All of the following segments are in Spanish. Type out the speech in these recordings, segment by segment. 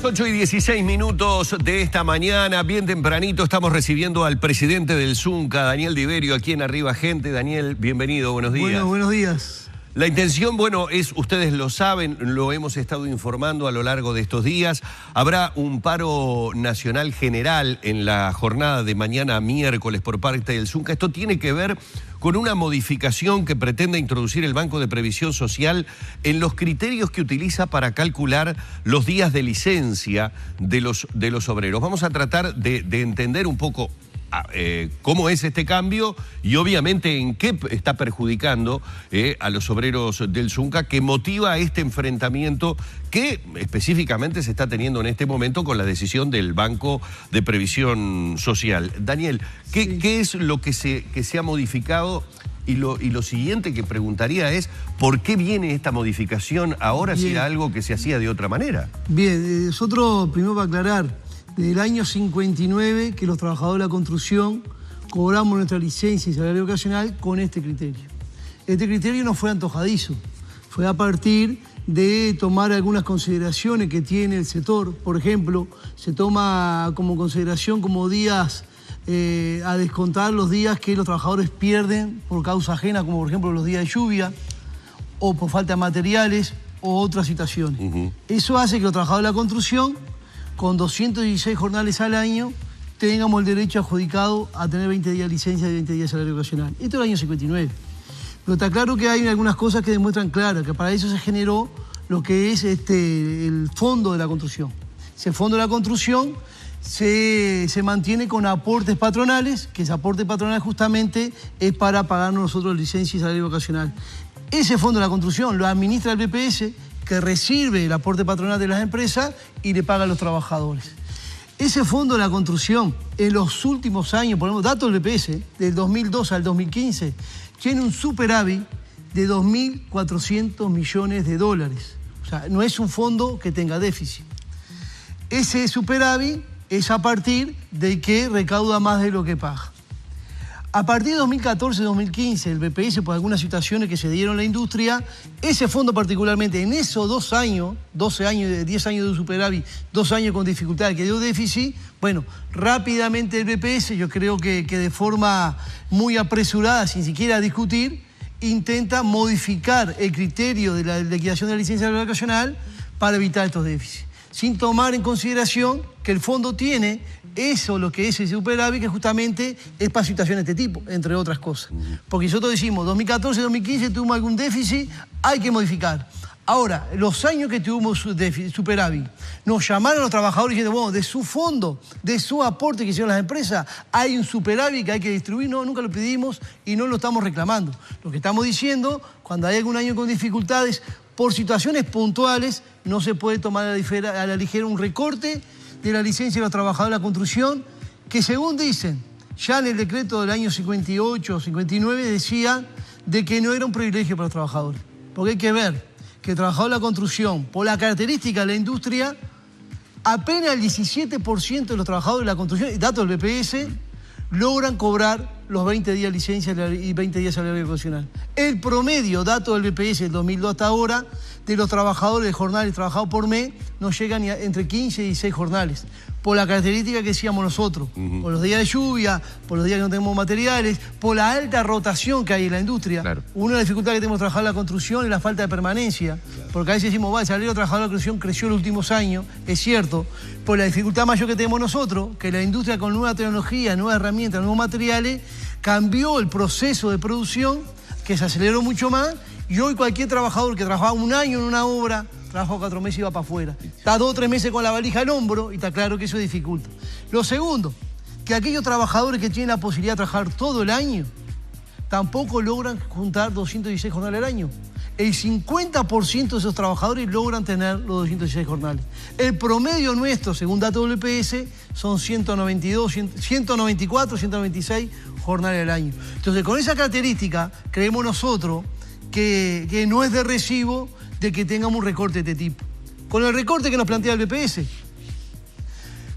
8:16 de esta mañana, bien tempranito, estamos recibiendo al presidente del Zunca, Daniel Diverio, aquí en Arriba Gente. Daniel, bienvenido, buenos días. Bueno, buenos días. La intención, bueno, es, ustedes lo saben, lo hemos estado informando a lo largo de estos días. Habrá un paro nacional general en la jornada de mañana miércoles por parte del Zunca. Esto tiene que ver con una modificación que pretende introducir el Banco de Previsión Social en los criterios que utiliza para calcular los días de licencia de los obreros. Vamos a tratar de entender un poco cómo es este cambio y obviamente en qué está perjudicando a los obreros del Zunca, que motiva este enfrentamiento que específicamente se está teniendo en este momento con la decisión del Banco de Previsión Social. Daniel, ¿qué es lo que se ha modificado? Y lo siguiente que preguntaría es, ¿por qué viene esta modificación ahora si era algo que se hacía de otra manera? Bien, nosotros, primero para aclarar, desde el año 59 que los trabajadores de la construcción cobramos nuestra licencia y salario ocasional con este criterio. Este criterio no fue antojadizo, fue a partir de tomar algunas consideraciones que tiene el sector. Por ejemplo, se toma como consideración como días a descontar los días que los trabajadores pierden por causa ajena, como por ejemplo los días de lluvia o por falta de materiales o otras situaciones. Eso hace que los trabajadores de la construcción, con 216 jornales al año, tengamos el derecho adjudicado a tener 20 días de licencia y 20 días de salario ocasional. Esto es el año 59. Pero está claro que hay algunas cosas que demuestran claro que para eso se generó lo que es el fondo de la construcción. Ese fondo de la construcción se mantiene con aportes patronales, que ese aporte patronal justamente es para pagarnos nosotros licencia y salario ocasional. Ese fondo de la construcción lo administra el BPS, que recibe el aporte patronal de las empresas y le paga a los trabajadores. Ese fondo de la construcción, en los últimos años, ponemos datos del BPS, del 2002 al 2015, tiene un superávit de 2.400 millones de dólares. O sea, no es un fondo que tenga déficit. Ese superávit es a partir de que recauda más de lo que paga. A partir de 2014-2015, el BPS, por algunas situaciones que se dieron en la industria, ese fondo particularmente, en esos 2 años, 10 años de superávit, 2 años con dificultad que dio déficit, bueno, rápidamente el BPS, yo creo que de forma muy apresurada, sin siquiera discutir, intenta modificar el criterio de la liquidación de la licencia ocasional para evitar estos déficits, sin tomar en consideración que el fondo tiene eso, lo que es el superávit, que justamente es para situaciones de este tipo, entre otras cosas. Porque nosotros decimos, 2014-2015 tuvimos algún déficit, hay que modificar. Ahora, los años que tuvimos superávit, nos llamaron los trabajadores diciendo, bueno, de su fondo, de su aporte que hicieron las empresas, hay un superávit que hay que distribuir. No, nunca lo pedimos y no lo estamos reclamando. Lo que estamos diciendo, cuando hay algún año con dificultades, por situaciones puntuales, no se puede tomar a la ligera un recorte de la licencia de los trabajadores de la construcción, que según dicen, ya en el decreto del año 58 o 59 decía de que no era un privilegio para los trabajadores. Porque hay que ver que el trabajador de la construcción, por la característica de la industria, apenas el 17% de los trabajadores de la construcción, y datos del BPS, logran cobrar los 20 días de licencia y 20 días de salario ocasional. El promedio, datos del BPS del 2002 hasta ahora, de los trabajadores de jornales trabajados por mes, no llegan ni entre 15 y 16 jornales. Por la característica que decíamos nosotros, por los días de lluvia, por los días que no tenemos materiales, por la alta rotación que hay en la industria. Claro. Una de las dificultades que tenemos trabajar en la construcción es la falta de permanencia. Claro. Porque a veces decimos, el salario de trabajador de la construcción creció en los últimos años, es cierto. Por la dificultad mayor que tenemos nosotros, que la industria con nueva tecnología, nuevas herramientas, nuevos materiales, cambió el proceso de producción, que se aceleró mucho más, y hoy cualquier trabajador que trabajaba un año en una obra, trabajó 4 meses y va para afuera. Está 2 o 3 meses con la valija al hombro y está claro que eso dificulta. Lo segundo, que aquellos trabajadores que tienen la posibilidad de trabajar todo el año, tampoco logran juntar 216 jornales al año. El 50% de esos trabajadores logran tener los 216 jornales. El promedio nuestro, según datos del EPS, son 194, 196 jornales al año. Entonces, con esa característica, creemos nosotros que no es de recibo de que tengamos un recorte de este tipo. Con el recorte que nos plantea el BPS,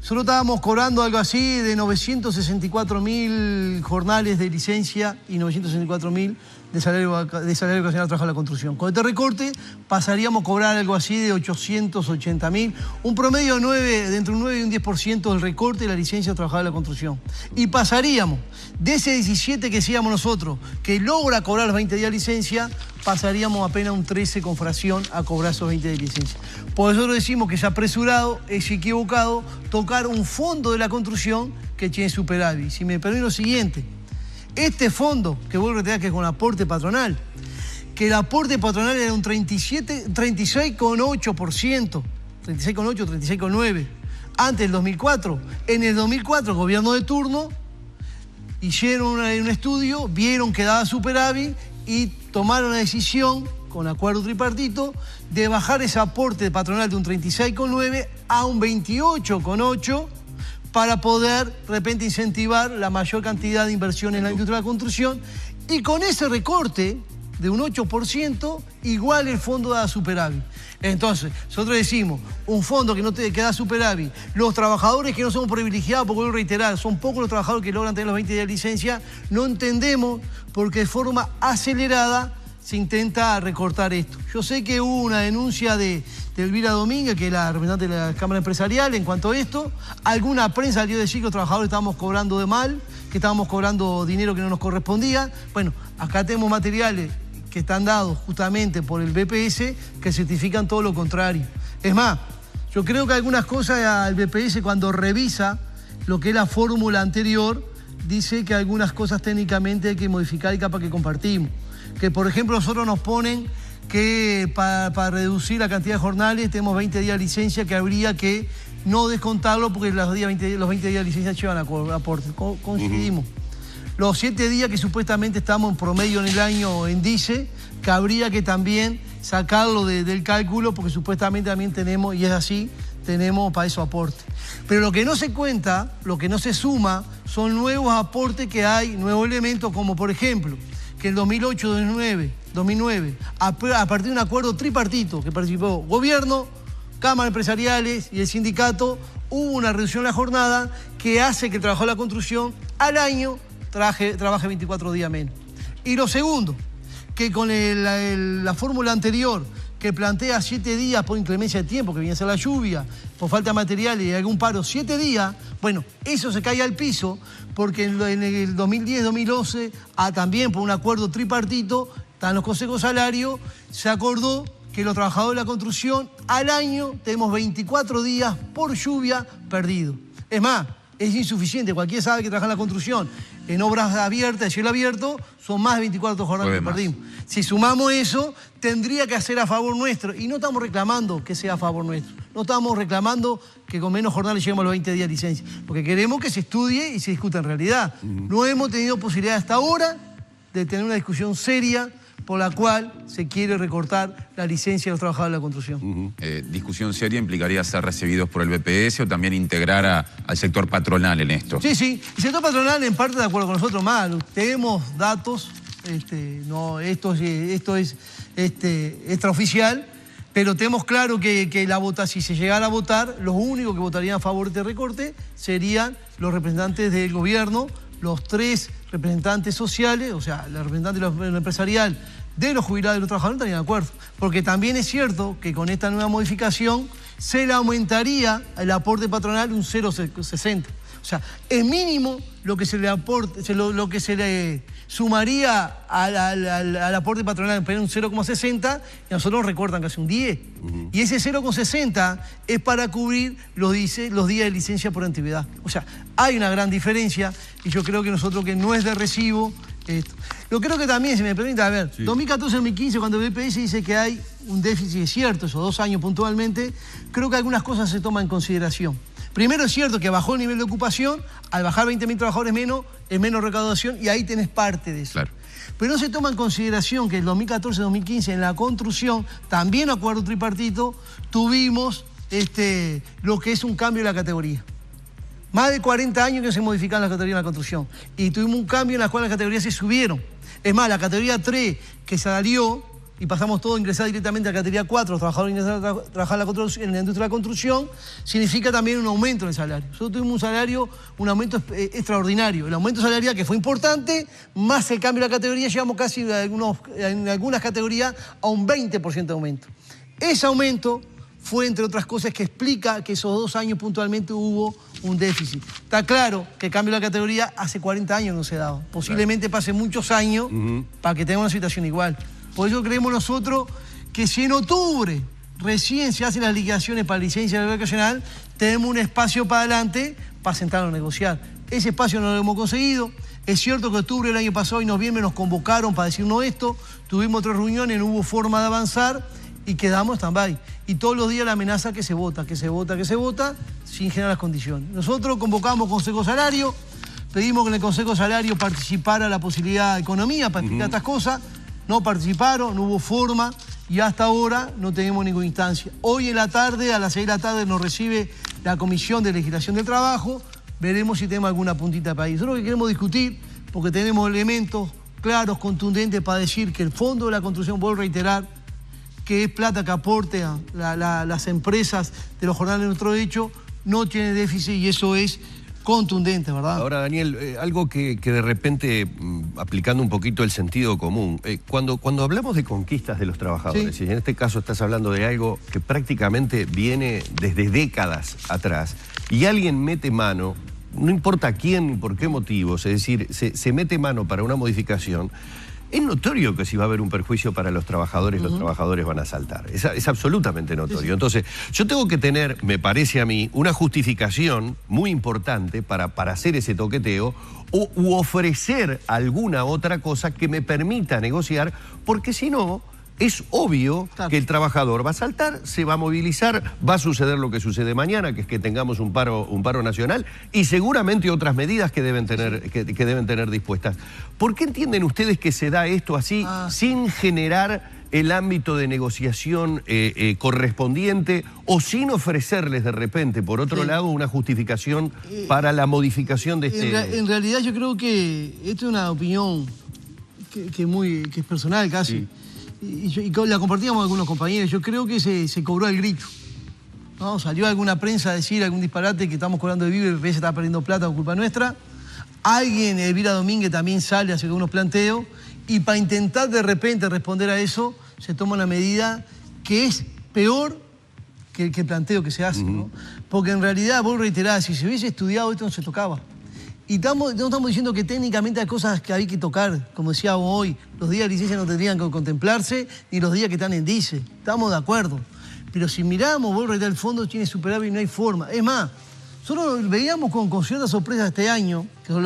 solo estábamos cobrando algo así de 964.000 jornales de licencia y 964.000 de salario ocasional al trabajo de la construcción. Con este recorte pasaríamos a cobrar algo así de 880.000, un promedio de entre un 9 y un 10% del recorte de la licencia de trabajador de la construcción. Y pasaríamos de ese 17 que decíamos nosotros, que logra cobrar los 20 días de licencia, pasaríamos apenas un 13 con fracción a cobrar esos 20 días de licencia. Por eso nosotros decimos que es apresurado, es equivocado tocar un fondo de la construcción que tiene superávit. Si me permite lo siguiente, este fondo, que vuelvo a reiterar que es con aporte patronal, que el aporte patronal era un 36,8%, 36,8, 36,9%, antes del 2004. En el 2004, el gobierno de turno, hicieron un estudio, vieron que daba superávit y tomaron la decisión, con acuerdo tripartito, de bajar ese aporte patronal de un 36,9 a un 28,8 para poder, de repente, incentivar la mayor cantidad de inversión en la industria de la construcción. Y con ese recorte de un 8%, igual el fondo da superávit. Entonces, nosotros decimos, un fondo que da superávit, los trabajadores que no somos privilegiados, porque vuelvo a reiterar, son pocos los trabajadores que logran tener los 20 días de licencia, no entendemos porque de forma acelerada se intenta recortar esto. Yo sé que hubo una denuncia de Elvira Domínguez, que es la representante de la Cámara Empresarial, en cuanto a esto. Alguna prensa salió a decir que los trabajadores estábamos cobrando de mal, que estábamos cobrando dinero que no nos correspondía. Bueno, acá tenemos materiales que están dados justamente por el BPS que certifican todo lo contrario. Es más, yo creo que algunas cosas el BPS, cuando revisa lo que es la fórmula anterior, dice que algunas cosas técnicamente hay que modificar y capaz que compartimos. Que, por ejemplo, nosotros nos ponen que para reducir la cantidad de jornales tenemos 20 días de licencia, que habría que no descontarlo porque los 20 días de licencia llevan aporte. Coincidimos. Los 7 días que supuestamente estamos en promedio en el año en DICE, que habría que también sacarlo del cálculo porque supuestamente también tenemos, y es así, tenemos para eso aporte. Pero lo que no se cuenta, lo que no se suma, son nuevos aportes que hay, nuevos elementos, como por ejemplo, que en 2008-2009, a partir de un acuerdo tripartito que participó gobierno, cámaras empresariales y el sindicato, hubo una reducción de la jornada que hace que el trabajador de la construcción al año trabaje 24 días menos. Y lo segundo, que con la fórmula anterior, que plantea 7 días por inclemencia de tiempo, que viene a ser la lluvia, por falta de materiales y algún paro, 7 días, bueno, eso se cae al piso, porque en el 2010-2011, también por un acuerdo tripartito, en los consejos salarios, se acordó que los trabajadores de la construcción al año tenemos 24 días por lluvia perdidos. Es más, es insuficiente, cualquiera sabe que trabaja en la construcción, en obras abiertas, de cielo abierto, son más de 24 jornadas que perdimos. Si sumamos eso, tendría que hacer a favor nuestro. Y no estamos reclamando que sea a favor nuestro. No estamos reclamando que con menos jornales lleguemos a los 20 días de licencia. Porque queremos que se estudie y se discuta en realidad. No hemos tenido posibilidad hasta ahora de tener una discusión seria por la cual se quiere recortar la licencia de los trabajadores de la construcción. ¿Discusión seria implicaría ser recibidos por el BPS o también integrar al sector patronal en esto? Sí, sí. El sector patronal en parte de acuerdo con nosotros, más. Tenemos datos, no, esto es extraoficial, pero tenemos claro que si se llegara a votar, los únicos que votarían a favor de este recorte serían los representantes del gobierno, los 3 representantes sociales, o sea, los representantes de lo empresarial, de los jubilados y los trabajadores, no estarían de acuerdo. Porque también es cierto que con esta nueva modificación se le aumentaría el aporte patronal un 0,60. O sea, es mínimo lo que se le aporte, lo que se le sumaría al aporte patronal, pero un 0,60, y a nosotros nos recortan casi un 10. Y ese 0,60 es para cubrir los días de licencia por antigüedad. O sea, hay una gran diferencia y yo creo que nosotros que no es de recibo esto. Yo creo que también, si me permite, a ver, sí. 2014-2015, cuando el BPS dice que hay un déficit, es cierto, esos 2 años puntualmente, creo que algunas cosas se toman en consideración. Primero es cierto que bajó el nivel de ocupación, al bajar 20.000 trabajadores menos, es menos recaudación y ahí tenés parte de eso. Claro. Pero no se toma en consideración que el 2014-2015 en la construcción, también acuerdo tripartito, tuvimos lo que es un cambio en la categoría. Más de 40 años que se modificaron las categorías en la construcción y tuvimos un cambio en la cual las categorías se subieron. Es más, la categoría 3 que salió, y pasamos todo a ingresar directamente a la categoría 4, los trabajadores ingresan a trabajar en la industria de la construcción, significa también un aumento en el salario. Nosotros tuvimos un aumento extraordinario. El aumento salarial que fue importante, más el cambio de la categoría, llegamos casi en algunas categorías a un 20% de aumento. Ese aumento fue, entre otras cosas, que explica que esos 2 años puntualmente hubo un déficit. Está claro que el cambio de la categoría hace 40 años no se daba. Posiblemente pase muchos años para que tengamos una situación igual. Por eso creemos nosotros que si en octubre recién se hacen las liquidaciones para licencia vacacional, tenemos un espacio para adelante para sentarnos a negociar. Ese espacio no lo hemos conseguido. Es cierto que octubre del año pasado y noviembre nos convocaron para decirnos esto. Tuvimos 3 reuniones, no hubo forma de avanzar y quedamos stand-by. Y todos los días la amenaza que se vota, sin generar las condiciones. Nosotros convocamos Consejo Salario, pedimos que en el Consejo Salario participara la posibilidad de Economía para explicar estas cosas. No participaron, no hubo forma y hasta ahora no tenemos ninguna instancia. Hoy en la tarde, a las 6 de la tarde, nos recibe la Comisión de Legislación del Trabajo. Veremos si tenemos alguna puntita para ahí. Nosotros lo que queremos discutir, porque tenemos elementos claros, contundentes para decir que el Fondo de la Construcción, vuelvo a reiterar, que es plata que aporte a las empresas de los jornales de nuestro derecho, no tiene déficit y eso es contundente, ¿verdad? Ahora, Daniel, algo que de repente, aplicando un poquito el sentido común, cuando hablamos de conquistas de los trabajadores, sí, y en este caso estás hablando de algo que prácticamente viene desde décadas atrás, y alguien mete mano, no importa quién ni por qué motivos, es decir, se mete mano para una modificación, es notorio que si va a haber un perjuicio para los trabajadores, los trabajadores van a saltar. Es absolutamente notorio. Entonces, yo tengo que tener, me parece a mí, una justificación muy importante para hacer ese toqueteo u ofrecer alguna otra cosa que me permita negociar, porque si no, es obvio que el trabajador va a saltar, se va a movilizar, va a suceder lo que sucede mañana, que es que tengamos un paro nacional y seguramente otras medidas que deben tener dispuestas. ¿Por qué entienden ustedes que se da esto así sin generar el ámbito de negociación correspondiente o sin ofrecerles de repente, por otro lado, una justificación para la modificación de este...? En realidad yo creo que esto es una opinión que es personal casi. Sí. Y la compartíamos con algunos compañeros. Yo creo que se cobró el grito, ¿no? Salió alguna prensa a decir algún disparate que estamos cobrando de víveres, el PS está perdiendo plata por culpa nuestra. Alguien, Elvira Domínguez, también sale a hacer unos planteos y para intentar de repente responder a eso se toma una medida que es peor que el planteo que se hace, ¿no? Porque en realidad, vos reiterás, si se hubiese estudiado esto no se tocaba. Y no estamos diciendo que técnicamente hay cosas que hay que tocar, como decíamos hoy, los días de licencia no tendrían que contemplarse, ni los días que están en DICE. Estamos de acuerdo. Pero si miramos, vuelvo a reiterar, el fondo tiene superávit y no hay forma. Es más, nosotros veíamos con cierta sorpresa este año, que lo